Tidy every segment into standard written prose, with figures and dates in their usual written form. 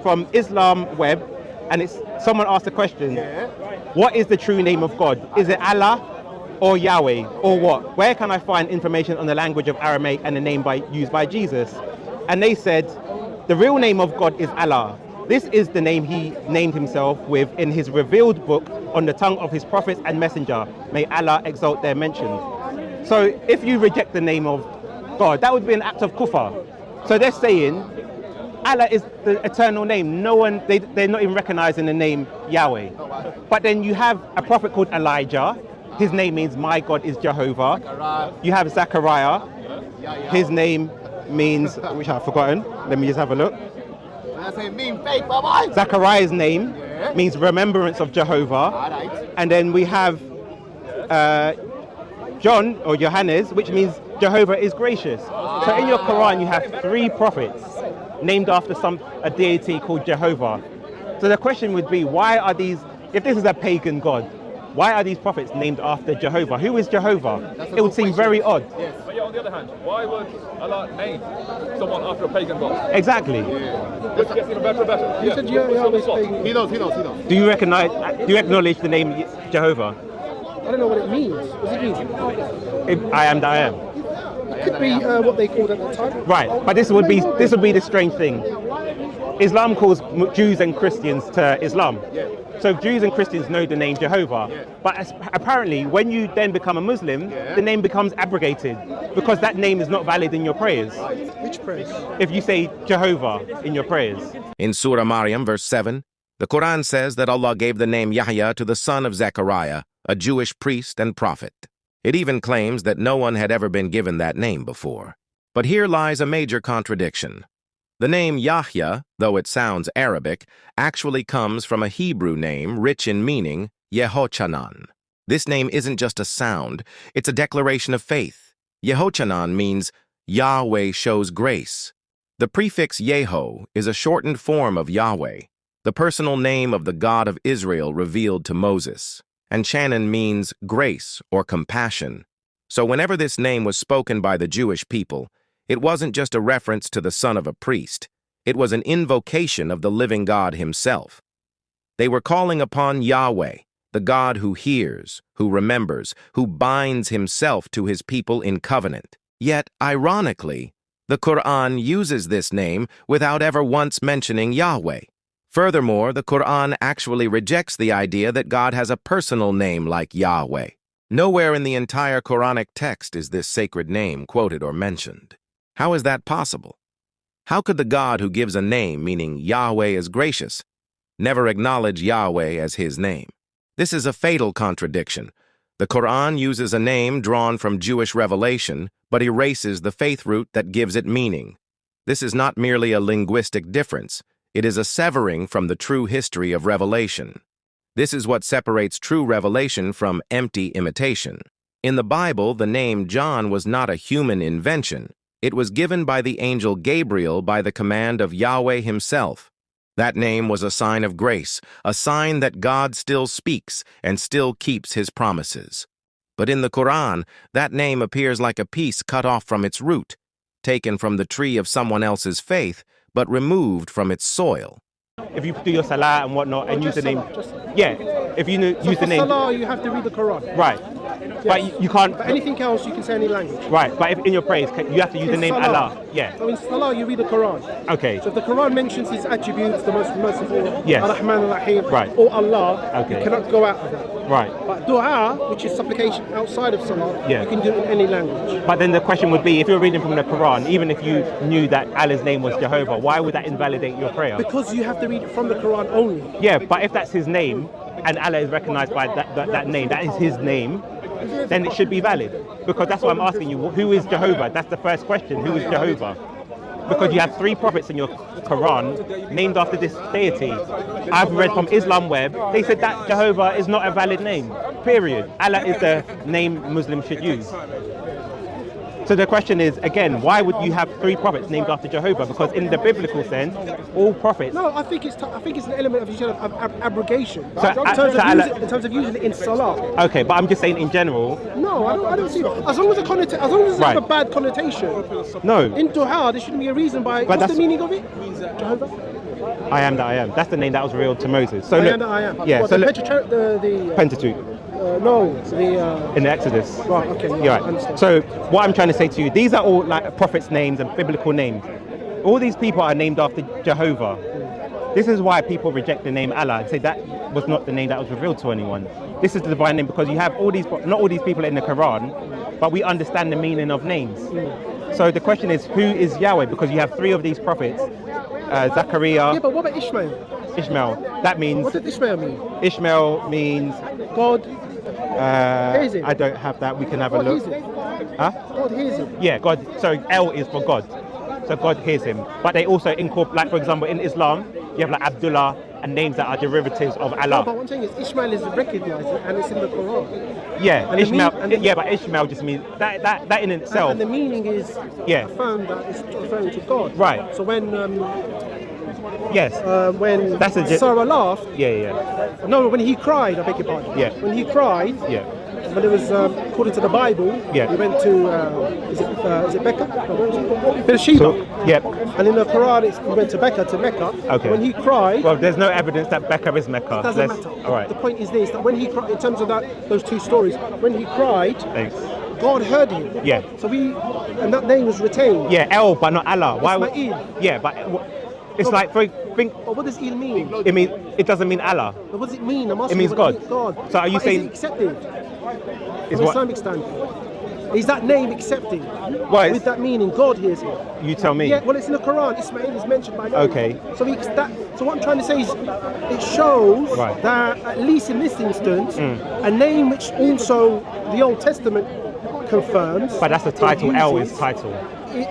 from Islam web, and it's someone asked a question. What is the true name of God? Is it Allah or Yahweh or what? Where can I find information on the language of Aramaic and the name used by Jesus? And they said, the real name of God is Allah. This is the name he named himself with in his revealed book on the tongue of his prophets and messenger. May Allah exalt their mention. So if you reject the name of God, that would be an act of kufr. So they're saying Allah is the eternal name. No one, they're not even recognizing the name Yahweh. But then you have a prophet called Elijah. His name means my God is Jehovah. You have Zakariya. His name means, which I've forgotten. Let me just have a look. Zakariya's name means remembrance of Jehovah. And then we have John or Johannes, which means Jehovah is gracious. So in your Quran you have 3 prophets named after a deity called Jehovah. So the question would be, why are these, if this is a pagan god, why are these prophets named after Jehovah? Who is Jehovah? It would seem very odd. Yes. But yeah, on the other hand, why would Allah name someone after a pagan god? Exactly. Which gets even better and better. You said Yahweh's pagan. He knows. Do you acknowledge the name Jehovah? I don't know what it means. What does it mean? I am that I am. It could be what they called at the time. Right, but this would be the strange thing. Islam calls Jews and Christians to Islam. So Jews and Christians know the name Jehovah. But apparently when you then become a Muslim, the name becomes abrogated because that name is not valid in your prayers. Which prayers? If you say Jehovah in your prayers. In Surah Maryam, verse 7, the Qur'an says that Allah gave the name Yahya to the son of Zakariya, a Jewish priest and prophet. It even claims that no one had ever been given that name before. But here lies a major contradiction. The name Yahya, though it sounds Arabic, actually comes from a Hebrew name rich in meaning, Yehochanan. This name isn't just a sound, it's a declaration of faith. Yehochanan means Yahweh shows grace. The prefix Yeho is a shortened form of Yahweh, the personal name of the God of Israel revealed to Moses. And Chanan means grace or compassion. So whenever this name was spoken by the Jewish people, it wasn't just a reference to the son of a priest. It was an invocation of the living God himself. They were calling upon Yahweh, the God who hears, who remembers, who binds himself to his people in covenant. Yet, ironically, the Qur'an uses this name without ever once mentioning Yahweh. Furthermore, the Qur'an actually rejects the idea that God has a personal name like Yahweh. Nowhere in the entire Quranic text is this sacred name quoted or mentioned. How is that possible? How could the God who gives a name, meaning Yahweh is gracious, never acknowledge Yahweh as his name? This is a fatal contradiction. The Qur'an uses a name drawn from Jewish revelation, but erases the faith root that gives it meaning. This is not merely a linguistic difference. It is a severing from the true history of revelation. This is what separates true revelation from empty imitation. In the Bible, the name John was not a human invention. It was given by the angel Gabriel by the command of Yahweh himself. That name was a sign of grace, a sign that God still speaks and still keeps his promises. But in the Qur'an, that name appears like a piece cut off from its root, taken from the tree of someone else's faith, but removed from its soil. If you do your salah and whatnot and use the name, if you use the name, salah, you have to read the Quran. Right. Yes. But you can't. But anything else, you can say any language. Right. But if in your prayers, you have to use the name salah, Allah. Yeah. So in salah, you read the Quran. Okay. So if the Quran mentions his attributes, the most merciful, yes, Ar-Rahman Ar-Rahim, right, or Allah, okay, you cannot go out of that. Right. But dua, which is supplication outside of salah, yeah, you can do it in any language. But then the question would be, if you're reading from the Quran, even if you knew that Allah's name was Jehovah, why would that invalidate your prayer? Because you have to read it from the Quran only. Yeah, but if that's his name, and Allah is recognized by that name, that is his name, then it should be valid. Because that's what I'm asking you, who is Jehovah? That's the first question, who is Jehovah? Because you have 3 prophets in your Quran named after this deity. I've read from Islam web, they said that Jehovah is not a valid name, period. Allah is the name Muslims should use. So the question is, again, why would you have 3 prophets named after Jehovah? Because in the biblical sense, all prophets... No, I think it's an element of abrogation. So, in terms of using it in salah. Okay, but I'm just saying in general... No, I don't see that. As long as it's not a bad connotation. No. In dua, there shouldn't be a reason by... What's the meaning of it? Jehovah? I am that I am. That's the name that was revealed to Moses. So I look, am that I am. yeah. What, So the look, Pentateuch no, the in the Exodus. right. Okay. Yeah, You're I right. understand. So what I'm trying to say to you, these are all like prophets' names and biblical names. All these people are named after Jehovah. This is why people reject the name Allah and say that was not the name that was revealed to anyone. This is the divine name because you have all these, not all these people in the Quran, but we understand the meaning of names. So the question is, who is Yahweh? Because you have 3 of these prophets, Zakariya, Yeah, but what about Ishmael? Ishmael. That means What did Ishmael mean? Ishmael means God hears him. I don't have that. We can have a God look. hears him. Huh? God hears him. Yeah, God. So El is for God. So God hears him. But they also incorporate, like for example, in Islam, you have like Abdullah and names that are derivatives of No, Allah. but one thing is Ishmael is recognized and it's in the Quran. Yeah, And the Ishmael. mean- and the- Yeah, but Ishmael just means that in itself. And the meaning is Yeah. affirmed that it's referring to God. Right. So when Yes. That's a Sarah laughed, Yeah. no, when he cried, I beg your pardon. Yeah. When he cried, Yeah. when it was according to the Bible, Yeah. he went to is it Becca? No, where was it? Beersheba. So, yeah. And in the Quran, he went to Mecca. Okay. When he cried, Well, there's no evidence that Becca is Mecca. it doesn't matter. All right. The point is this: that when he cried, in terms of those 2 stories, when he cried, Thanks. God heard him. Yeah. So and that name was retained. Yeah, El, but not Allah. Why? Ismail. Yeah, but it's like think. But what does Il mean? It doesn't mean Allah. But what does it mean? I'm It asking means you, God. what God. So are you But saying- is it accepted? Is From what? Islamic standpoint. Is that name accepted? Well, it's- with that meaning, God hears it. You tell me. Yeah, well, it's in the Quran. Ismail is mentioned by name. Okay. So so what I'm trying to say is, it shows Right. Mm. that at least in this instance, a name which also the Old Testament confirms. But that's the or title. El is uses- title.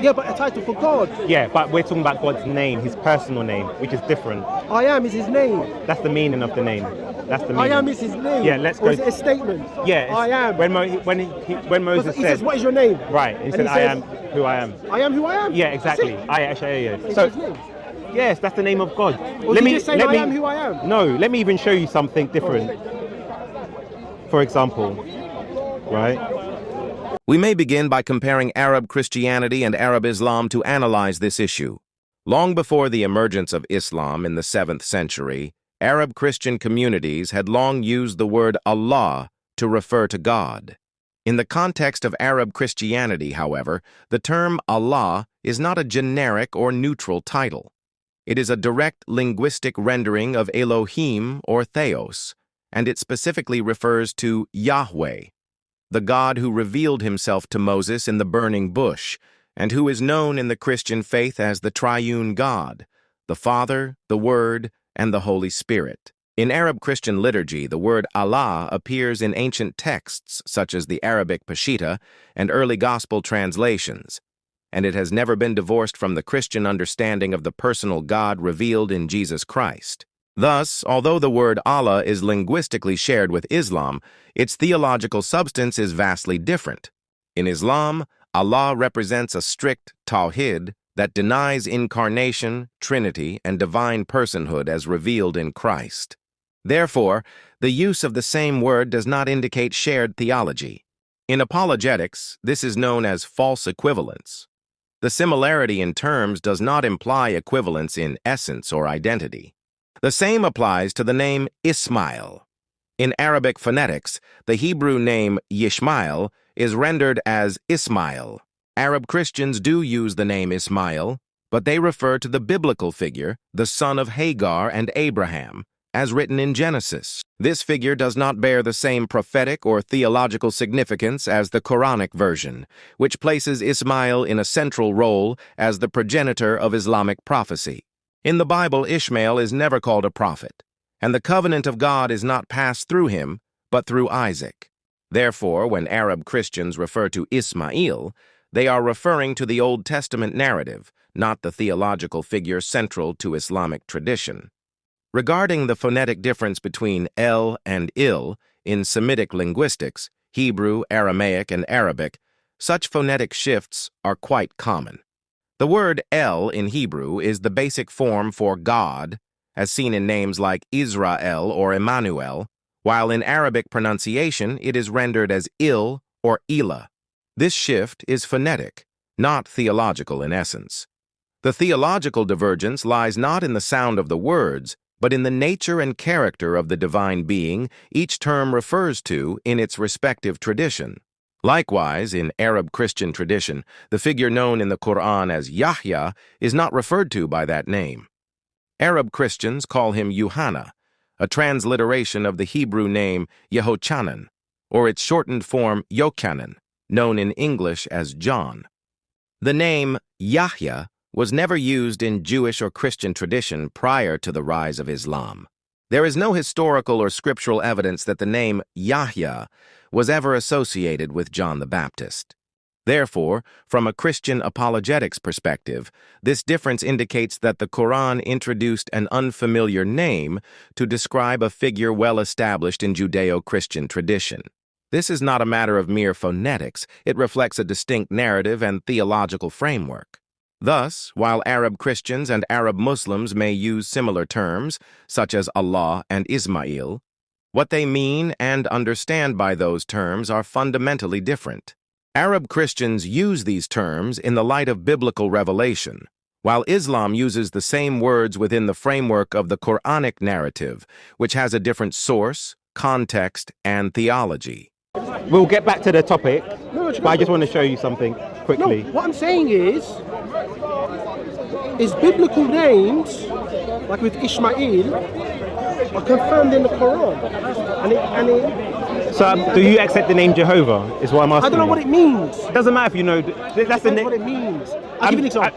Yeah, but a title for God. Yeah, but we're talking about God's name, His personal name, which is different. I am is His name. That's the meaning of the name. That's the I meaning. am is His name. Yeah, let's Or go. is it a statement? Yeah, it's- I am. When Moses He said, says, "What is your name?" right, he And said, he "I says, am who I am." I am who I am. Yeah, exactly. That's it. It's So, His name. yes, that's the name of God. Or is he just saying, "I am who I am"? No, let me even show you something different. For example, right? We may begin by comparing Arab Christianity and Arab Islam to analyze this issue. Long before the emergence of Islam in the 7th century, Arab Christian communities had long used the word Allah to refer to God. In the context of Arab Christianity, however, the term Allah is not a generic or neutral title. It is a direct linguistic rendering of Elohim or Theos, and it specifically refers to Yahweh, the God who revealed himself to Moses in the burning bush, and who is known in the Christian faith as the triune God, the Father, the Word, and the Holy Spirit. In Arab Christian liturgy, the word Allah appears in ancient texts such as the Arabic Peshitta and early Gospel translations, and it has never been divorced from the Christian understanding of the personal God revealed in Jesus Christ. Thus, although the word Allah is linguistically shared with Islam, its theological substance is vastly different. In Islam, Allah represents a strict tawhid that denies incarnation, trinity, and divine personhood as revealed in Christ. Therefore, the use of the same word does not indicate shared theology. In apologetics, this is known as false equivalence. The similarity in terms does not imply equivalence in essence or identity. The same applies to the name Ismail. In Arabic phonetics, the Hebrew name Yishmael is rendered as Ismail. Arab Christians do use the name Ismail, but they refer to the biblical figure, the son of Hagar and Abraham, as written in Genesis. This figure does not bear the same prophetic or theological significance as the Qur'anic version, which places Ismail in a central role as the progenitor of Islamic prophecy. In the Bible, Ishmael is never called a prophet, and the covenant of God is not passed through him, but through Isaac. Therefore, when Arab Christians refer to Ismail, they are referring to the Old Testament narrative, not the theological figure central to Islamic tradition. Regarding the phonetic difference between el and il in Semitic linguistics, Hebrew, Aramaic, and Arabic, such phonetic shifts are quite common. The word el in Hebrew is the basic form for God, as seen in names like Israel or Emmanuel, while in Arabic pronunciation it is rendered as il or Elah. This shift is phonetic, not theological in essence. The theological divergence lies not in the sound of the words, but in the nature and character of the divine being each term refers to in its respective tradition. Likewise, in Arab Christian tradition, the figure known in the Qur'an as Yahya is not referred to by that name. Arab Christians call him Yehochanan, a transliteration of the Hebrew name Yehochanan, or its shortened form Yehochanan, known in English as John. The name Yahya was never used in Jewish or Christian tradition prior to the rise of Islam. There is no historical or scriptural evidence that the name Yahya was ever associated with John the Baptist. Therefore, from a Christian apologetics perspective, this difference indicates that the Qur'an introduced an unfamiliar name to describe a figure well established in Judeo-Christian tradition. This is not a matter of mere phonetics, it reflects a distinct narrative and theological framework. Thus, while Arab Christians and Arab Muslims may use similar terms, such as Allah and Ismail, what they mean and understand by those terms are fundamentally different. Arab Christians use these terms in the light of biblical revelation, while Islam uses the same words within the framework of the Qur'anic narrative, which has a different source, context, and theology. We'll get back to the topic, but I just want to show you something quickly. No, what I'm saying is biblical names, like with Ishmael, are confirmed in the Quran. So, do you accept the name Jehovah? Is what I'm asking. I don't know what it means. It doesn't matter if you know. That's the name. What it means. I'll give you an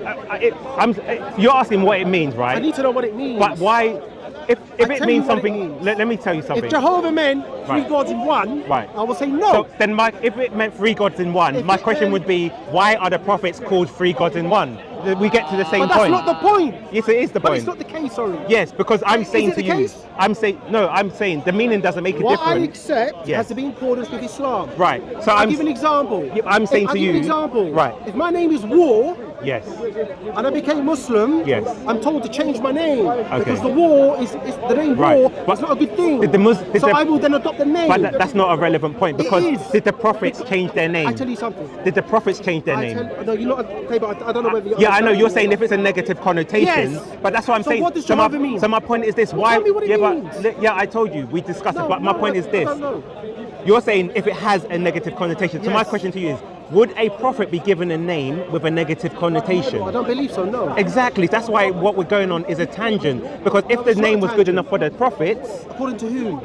example. You're asking what it means, right? I need to know what it means. But why? If it means something, let me tell you something. If Jehovah meant three gods in one, right, I will say no. So then, if it meant three gods in one, my question would be, why are the prophets called three gods in one? We get to the same point. But that's not the point. Yes, it is the point. But it's not the case, sorry. Yes, because I'm saying to you, case? I'm saying the meaning doesn't make a difference. What I accept has to be in accordance with Islam. Right. So I'll give an example. I'm saying to you. I'll give an example. Right. If my name is War. Yes. And I became Muslim. Yes. I'm told to change my name. Okay. Because the war is the name War. It's not a good thing. I will then adopt the name. But that's not a relevant point, because did the prophets change their name? I tell you something. Did the prophets change their name? No, you're not. Okay, but I don't know whether. Yeah, I know you're saying if it's a negative connotation. Yes. But that's what I'm saying. What does Jehovah mean? So my point is this: why? Tell me what it means. I told you we discussed it. But my point is this: I don't know. you're saying if it has a negative connotation. So my question to you is: would a prophet be given a name with a negative connotation? I don't believe so. No. Exactly. That's why what we're going on is a tangent. Because if the name was good enough for the prophets, according to whom?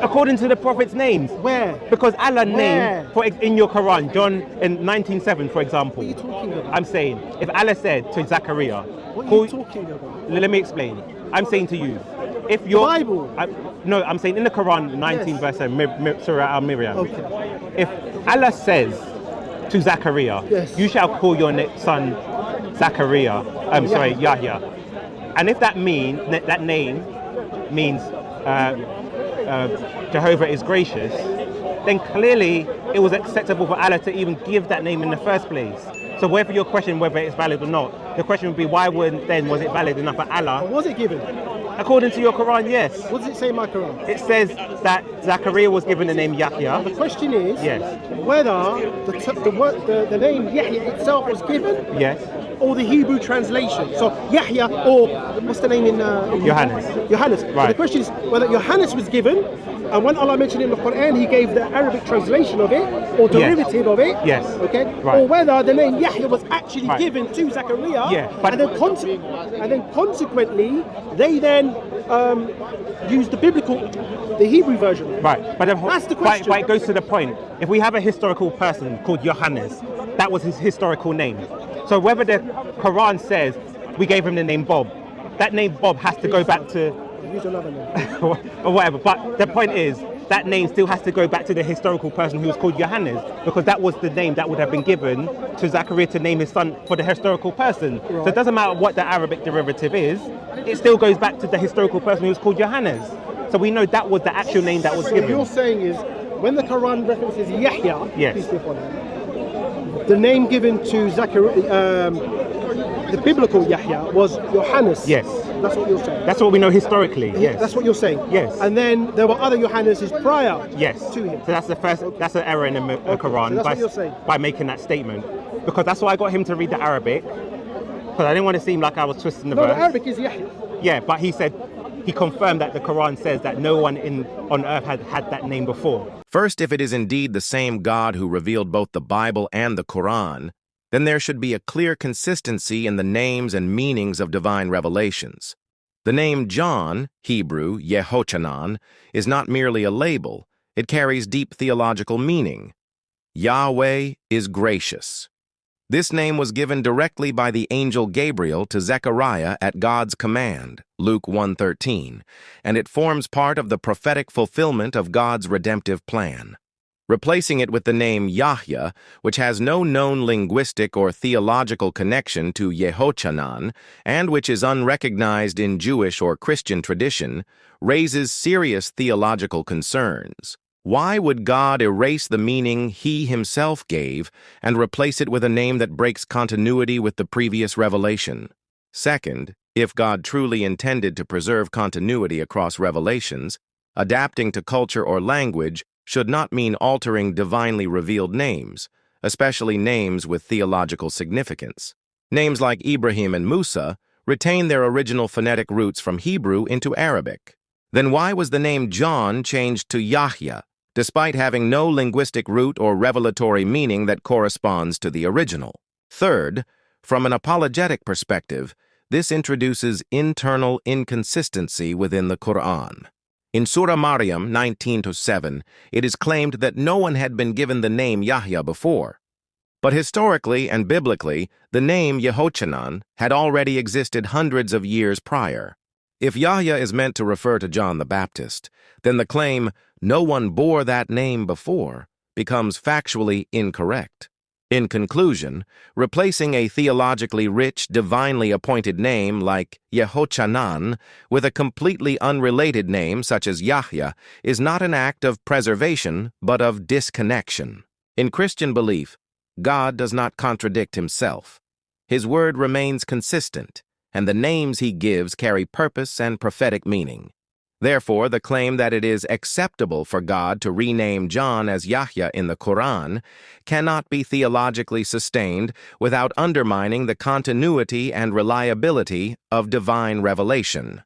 According to the prophets' names. Where? Because Allah named, in your Quran, John in 19:7, for example. What are you talking about? I'm saying, if Allah said to Zakariya, what are you talking about? Let me explain. I'm saying to you, if you're the Bible. I'm saying in the Quran, 19 verse 7, Surah Maryam. Okay. If Allah says to Zakariya, you shall call your son Zakariya. Yahya. And if that name means Jehovah is gracious, then clearly it was acceptable for Allah to even give that name in the first place. So whether your question whether it's valid or not, the question would be why was it valid enough for Allah? Was it given? According to your Quran, yes. What does it say in my Quran? It says that Zakariya was given the name Yahya. The question is whether the name Yahya itself was given, or the Hebrew translation. So Yahya, or what's the name in Yohannes. Yohannes. Right. So the question is whether Yohannes was given, and when Allah mentioned in the Quran, He gave the Arabic translation of it or derivative of it. Yes. Okay. Right. Or whether the name Yahya was actually given to Zakariya. Yeah. But and then consequently, they then used the Hebrew version. Right. But that's the question. But it goes to the point. If we have a historical person called Yohannes, that was his historical name. So whether the Quran says we gave him the name Bob, that name Bob has to go back to use another name or whatever. But the point is that name still has to go back to the historical person who was called Yohannes, because that was the name that would have been given to Zakariya to name his son for the historical person. Right. So it doesn't matter what the Arabic derivative is, it still goes back to the historical person who was called Yohannes. So we know that was the actual name that was given. What you're saying is when the Quran references Yahya, peace be upon him, the name given to Zakariya, the biblical Yahya was Yohannes. Yes. That's what you're saying. That's what we know historically. Yes. That's what you're saying. Yes. And then there were other Yohanneses prior. Yes. To him. So that's the first. Okay. That's an error in the Quran. So that's what you're saying. By making that statement, because that's why I got him to read the Arabic. Because because I didn't want to seem like I was twisting the No, verse. the Arabic is Yahya. Yeah, but he said, he confirmed that the Quran says that no one on earth had had that name before. First, if it is indeed the same God who revealed both the Bible and the Quran, then there should be a clear consistency in the names and meanings of divine revelations. The name John, Hebrew, Yehochanan, is not merely a label, it carries deep theological meaning. Yahweh is gracious. This name was given directly by the angel Gabriel to Zakariya at God's command, Luke 1:13, and it forms part of the prophetic fulfillment of God's redemptive plan. Replacing it with the name Yahya, which has no known linguistic or theological connection to Yehochanan, and which is unrecognized in Jewish or Christian tradition, raises serious theological concerns. Why would God erase the meaning He Himself gave and replace it with a name that breaks continuity with the previous revelation? Second, if God truly intended to preserve continuity across revelations, adapting to culture or language should not mean altering divinely revealed names, especially names with theological significance. Names like Ibrahim and Musa retain their original phonetic roots from Hebrew into Arabic. Then why was the name John changed to Yahya, despite having no linguistic root or revelatory meaning that corresponds to the original? Third, from an apologetic perspective, this introduces internal inconsistency within the Qur'an. In Surah Maryam 19-7, it is claimed that no one had been given the name Yahya before. But historically and biblically, the name Yehochanan had already existed hundreds of years prior. If Yahya is meant to refer to John the Baptist, then the claim, "no one bore that name before," becomes factually incorrect. In conclusion, replacing a theologically rich, divinely appointed name like Yehochanan with a completely unrelated name such as Yahya is not an act of preservation, but of disconnection. In Christian belief, God does not contradict Himself. His word remains consistent, and the names He gives carry purpose and prophetic meaning. Therefore, the claim that it is acceptable for God to rename John as Yahya in the Qur'an cannot be theologically sustained without undermining the continuity and reliability of divine revelation.